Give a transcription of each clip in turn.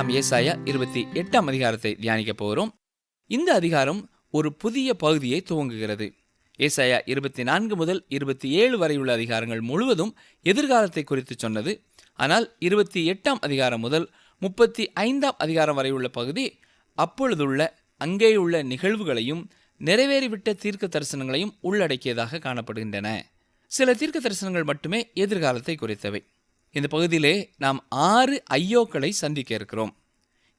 நாம் ஏசாயா 28ஆம் அதிகாரத்தை தியானிக்க போகிறோம். இந்த அதிகாரம் ஒரு புதிய பகுதியை துவங்குகிறது. ஏசாயா 24 முதல் 27 வரை உள்ள அதிகாரங்கள் முழுவதும் எதிர்காலத்தை குறித்து சொன்னது. ஆனால் 28ஆம் அதிகாரம் முதல் 35ஆம் அதிகாரம் வரை உள்ள பகுதி அப்பொழுதுள்ள அங்கேயுள்ள நிகழ்வுகளையும் நிறைவேறிவிட்ட தீர்க்க தரிசனங்களையும் உள்ளடக்கியதாக காணப்படுகின்றன. சில தீர்க்க தரிசனங்கள் மட்டுமே எதிர்காலத்தை குறித்தவை. இந்த பகுதியிலே நாம் 6 ஐயோக்களை சந்திக்க இருக்கிறோம்.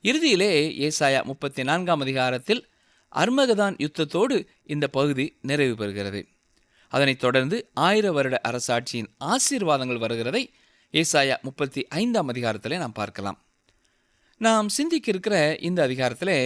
இறுதியிலே ஏசாயா 34ஆம் அதிகாரத்தில் அர்மகதான் யுத்தத்தோடு இந்த பகுதி நிறைவு பெறுகிறது. அதனைத் தொடர்ந்து 1000 வருட அரசாட்சியின் ஆசீர்வாதங்கள் வருகிறதை ஏசாயா 35ஆம் அதிகாரத்திலே நாம் பார்க்கலாம். நாம் சிந்திக்க இருக்கிற இந்த அதிகாரத்திலே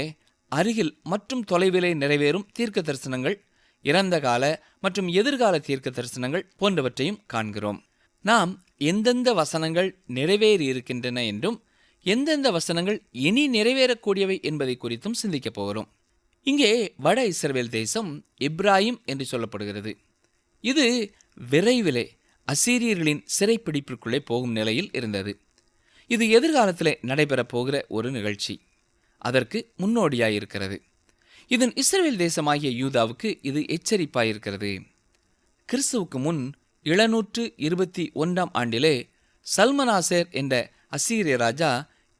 அருகில் மற்றும் தொலைவிலே நிறைவேறும் தீர்க்க தரிசனங்கள், இறந்த கால மற்றும் எதிர்கால தீர்க்க தரிசனங்கள் போன்றவற்றையும் காண்கிறோம். நாம் எந்தெந்த வசனங்கள் நிறைவேறி இருக்கின்றன என்றும் எந்தெந்த வசனங்கள் இனி நிறைவேறக்கூடியவை என்பதை குறித்தும் சிந்திக்கப் போகிறோம். இங்கே வட இஸ்ரவேல் தேசம் எப்ராயிம் என்று சொல்லப்படுகிறது. இது விரைவிலே அசீரியர்களின் சிறைப்பிடிப்பிற்குள்ளே போகும் நிலையில் இருந்தது. இது எதிர்காலத்திலே நடைபெறப் போகிற ஒரு நிகழ்ச்சி. அதற்கு முன்னோடியாயிருக்கிறது. இதன் இஸ்ரவேல் தேசமாகிய யூதாவுக்கு இது எச்சரிப்பாயிருக்கிறது. கிறிஸ்துவுக்கு முன் 721ஆம் ஆண்டிலே சல்மனாசேர் என்ற அசீரிய ராஜா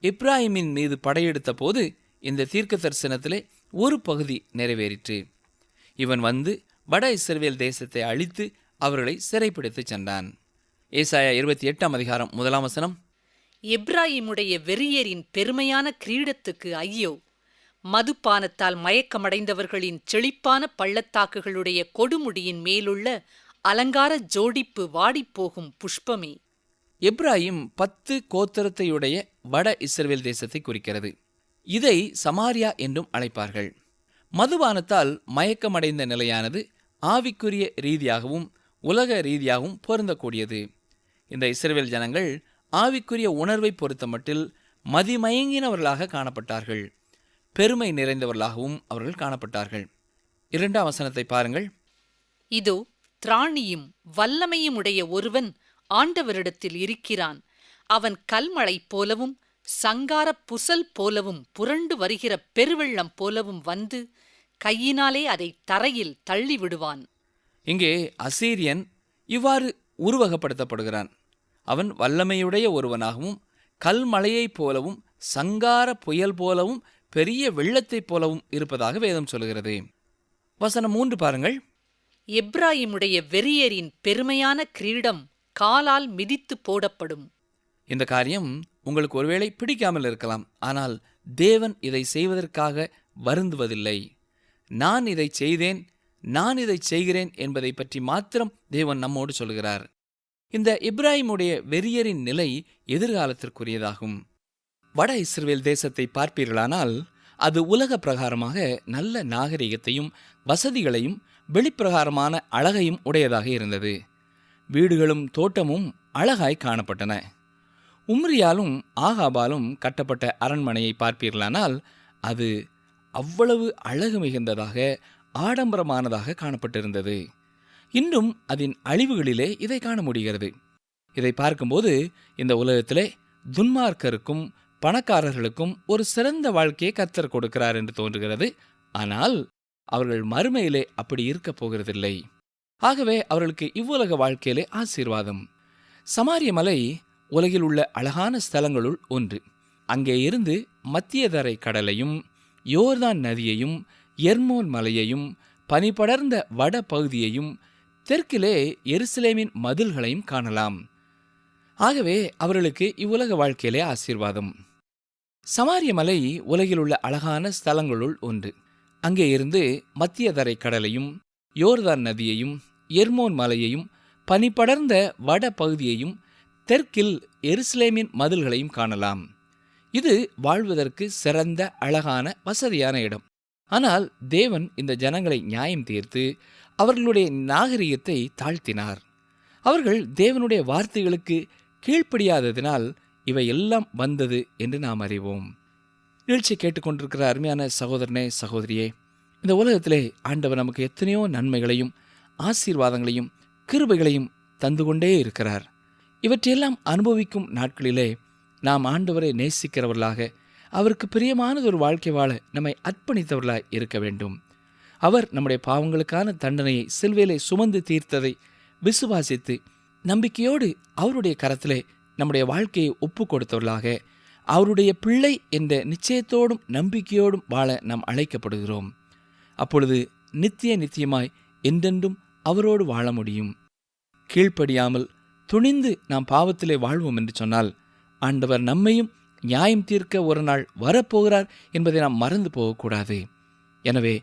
எப்ராயிமின் மீது படையெடுத்த போது இந்த தீர்க்க தரிசனத்திலே ஒரு பகுதி நிறைவேறிற்று. இவன் வந்து வட இஸ்ரவேல் தேசத்தை அழித்து அவர்களை சிறைப்பிடித்து சென்றான். ஏசாயா 28ஆம் அதிகாரம் 1ஆம் வசனம், எப்ராயிமுடைய வெறியரின் பெருமையான கிரீடத்துக்கு ஐயோ! மதுபானத்தால் மயக்கமடைந்தவர்களின் செழிப்பான பள்ளத்தாக்குகளுடைய கொடுமுடியின் மேலுள்ள அலங்கார ஜோடிப்பு வாடிப்போகும் புஷ்பமே. எப்ராயிம் 10 கோத்திரத்தையுடைய வட இஸ்ரவேல் தேசத்தை குறிக்கிறது. இதை சமாரியா என்றும் அழைப்பார்கள். மதுபானத்தால் மயக்கமடைந்த நிலையானது ஆவிக்குரிய ரீதியாகவும் உலக ரீதியாகவும் பொருந்தக்கூடியது. இந்த இஸ்ரவேல் ஜனங்கள் ஆவிக்குரிய உணர்வை பொறுத்தமட்டில் மதிமயங்கினவர்களாக காணப்பட்டார்கள். பெருமை நிறைந்தவர்களாகவும் அவர்கள் காணப்பட்டார்கள். 2ஆம் வசனத்தை பாருங்கள். இதோ திராணியும் வல்லமையும் உடைய ஒருவன் ஆண்டவரிடத்தில் இருக்கிறான். அவன் கல்மழை போலவும் சங்கார புசல் போலவும் புரண்டு வருகிற பெருவெள்ளம் போலவும் வந்து கையினாலே அதை தரையில் தள்ளிவிடுவான். இங்கே அசீரியன் இவ்வாறு உருவகப்படுத்தப்படுகிறான். அவன் வல்லமையுடைய ஒருவனாகவும் கல்மழையைப் போலவும் சங்கார புயல் போலவும் பெரிய வெள்ளத்தைப் போலவும் இருப்பதாக வேதம் சொல்கிறது. வசனம் 3 பாருங்கள். எப்ராயிமுடைய வெறியரின் பெருமையான கிரீடம் காலால் மிதித்து போடப்படும். இந்த காரியம் உங்களுக்கு ஒருவேளை பிடிக்காமல் இருக்கலாம். ஆனால் தேவன் இதை செய்வதற்காக வருந்துவதில்லை. நான் இதை செய்தேன், நான் இதை செய்கிறேன் என்பதை பற்றி மாத்திரம் தேவன் நம்மோடு சொல்கிறார். இந்த எப்ராயிமுடைய வெறியரின் நிலை எதிர்காலத்திற்குரியதாகும். வட இஸ்ரவேல் தேசத்தை பார்ப்பீர்களானால் அது உலக பிரகாரமாக நல்ல நாகரிகத்தையும் வசதிகளையும் வெளிப்பிரகாரமான அழகையும் உடையதாக இருந்தது. வீடுகளும் தோட்டமும் அழகாய் காணப்பட்டன. உம்ரியாலும் ஆகாபாலும் கட்டப்பட்ட அரண்மனையை பார்ப்பீர்களானால் அது அவ்வளவு அழகு மிகுந்ததாக ஆடம்பரமானதாக காணப்பட்டிருந்தது. இன்றும் அதன் அழிவுகளிலே இதை காண முடிகிறது. இதை பார்க்கும்போது இந்த உலகத்திலே துன்மார்க்கருக்கும் பணக்காரர்களுக்கும் ஒரு சிறந்த வாழ்க்கையை கர்த்தர் கொடுக்கிறார் என்று தோன்றுகிறது. ஆனால் அவர்கள் மறுமையிலே அப்படி இருக்கப் போகிறதில்லை. ஆகவே அவர்களுக்கு இவ்வுலக வாழ்க்கையிலே ஆசீர்வாதம். சமாரிய மலை உலகில் உள்ள அழகான ஸ்தலங்களுள் ஒன்று. அங்கே இருந்து மத்தியதரை கடலையும் யோர்தான் நதியையும் எர்மோன் மலையையும் பனிபடர்ந்த வட பகுதியையும் தெற்கிலே எருசலேமின் மதில்களையும் காணலாம். ஆகவே அவர்களுக்கு இவ்வுலக வாழ்க்கையிலே ஆசீர்வாதம். சமாரிய மலை உலகில் உள்ள அழகான ஸ்தலங்களுள் ஒன்று. அங்கே இருந்து மத்தியதரை கடலையும் யோர்தான் நதியையும் எர்மோன் மலையையும் பனிபடர்ந்த வட பகுதியையும் தெற்கில் எருசலேமின் மதில்களையும் காணலாம். இது வாழ்வதற்கு சிறந்த அழகான வசதியான இடம். ஆனால் தேவன் இந்த ஜனங்களை நியாயம் தீர்த்து அவர்களுடைய நாகரிகத்தை தாழ்த்தினார். அவர்கள் தேவனுடைய வார்த்தைகளுக்கு கீழ்ப்படியாததினால் இவை எல்லாம் வந்தது என்று நாம் அறிவோம். நிகழ்ச்சி கேட்டுக்கொண்டிருக்கிற அருமையான சகோதரனே சகோதரியே, இந்த உலகத்திலே ஆண்டவர் நமக்கு எத்தனையோ நன்மைகளையும் ஆசீர்வாதங்களையும் கிருபைகளையும் தந்து கொண்டே இருக்கிறார். இவற்றையெல்லாம் அனுபவிக்கும் நாட்களிலே நாம் ஆண்டவரை நேசிக்கிறவர்களாக அவருக்கு பிரியமானது ஒரு வாழ்க்கை வாழ நம்மை அர்ப்பணித்தவர்களாய் இருக்க வேண்டும். அவர் நம்முடைய பாவங்களுக்கான தண்டனையை சிலுவையிலே சுமந்து தீர்த்ததை விசுவாசித்து நம்பிக்கையோடு அவருடைய கரத்திலே நம்முடைய வாழ்க்கையை ஒப்பு கொடுத்தவர்களாக அவருடைய பிள்ளை என்ற நிச்சயத்தோடும் நம்பிக்கையோடும் வாழ நாம் அழைக்கப்படுகிறோம். அப்பொழுது நித்தியமாய் என்றென்றும் அவரோடு வாழ முடியும். கீழ்ப்படியாமல் துணிந்து நாம் பாவத்திலே வாழ்வோம் என்று சொன்னால் ஆண்டவர் நம்மையும் நியாயம் தீர்க்க ஒரு நாள் வரப்போகிறார் என்பதை நாம் மறந்து போகக்கூடாது. எனவே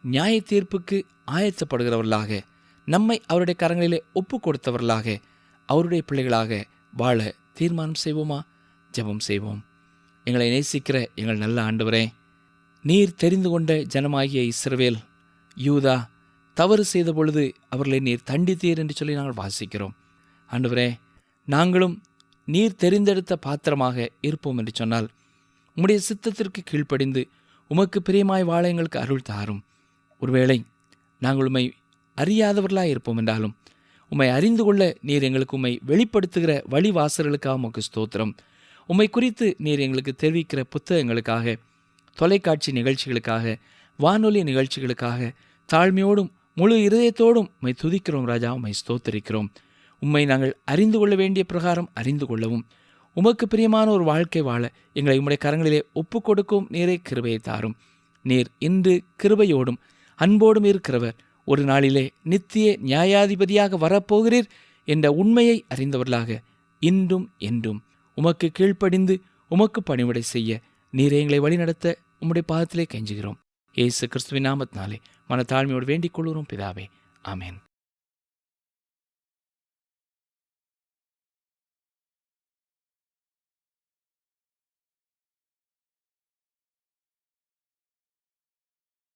நியாய தீர்ப்புக்கு ஆயத்தப்படுகிறவர்களாக நம்மை அவருடைய கரங்களிலே ஒப்பு கொடுத்தவர்களாக அவருடைய பிள்ளைகளாக வாழ தீர்மானம் செய்வோமா? ஜெபம் செய்வோம். எங்களை நேசிக்கிற எங்கள் நல்ல ஆண்டவரே, நீர் தெரிந்து கொண்ட ஜனமாகிய இஸ்ரவேல் யூதா தவறு செய்த பொழுது அவர்களை நீர் தண்டித்தீர் என்று சொல்லி நாங்கள் வாசிக்கிறோம். ஆண்டவரே, நாங்களும் நீர் தெரிந்தெடுத்த பாத்திரமாக இருப்போம் என்று சொன்னால் உம்முடைய சித்தத்திற்கு கீழ்ப்படிந்து உமக்கு பிரியமாய் வாழ எங்களுக்கு அருள் தாரும். ஒருவேளை நாங்கள் உம்மை அறியாதவர்களாக இருப்போம் என்றாலும் உம்மை அறிந்து கொள்ள நீர் எங்களுக்கு உம்மை வெளிப்படுத்துகிற வழிவாசல்களுக்காக உமக்கு ஸ்தோத்திரம். உம்மை குறித்து நீர் எங்களுக்கு தெரிவிக்கிற புத்தகங்களுக்காக, தொலைக்காட்சி நிகழ்ச்சிகளுக்காக, வானொலி நிகழ்ச்சிகளுக்காக தாழ்மையோடும் முழு இருதயத்தோடும் உம்மை துதிக்கிறோம் ராஜா. உம்மை ஸ்தோத்தரிக்கிறோம். உம்மை நாங்கள் அறிந்து கொள்ள வேண்டிய பிரகாரம் அறிந்து கொள்ளவும் உமக்கு பிரியமான ஒரு வாழ்க்கை வாழ எங்களை உம்முடைய கரங்களிலே ஒப்பு கொடுக்கும் நீரே கிருபையை தாரும். நீர் இன்று கிருபையோடும் அன்போடும் இருக்கிறவர். ஒரு நாளிலே நித்திய நியாயாதிபதியாக வரப்போகிறீர் என்ற உண்மையை அறிந்தவர்களாக இன்றும் என்றும் உமக்கு கீழ்ப்படிந்து உமக்கு பணிவிடை செய்ய நீரே எங்களை வழிநடத்த உம்முடைய பாதத்திலே கெஞ்சுகிறோம். இயேசு கிறிஸ்துவின் நாமத்தினாலே மனத்தாழ்மையோடு வேண்டிக் கொள்கிறோம் பிதாவே. ஆமென்.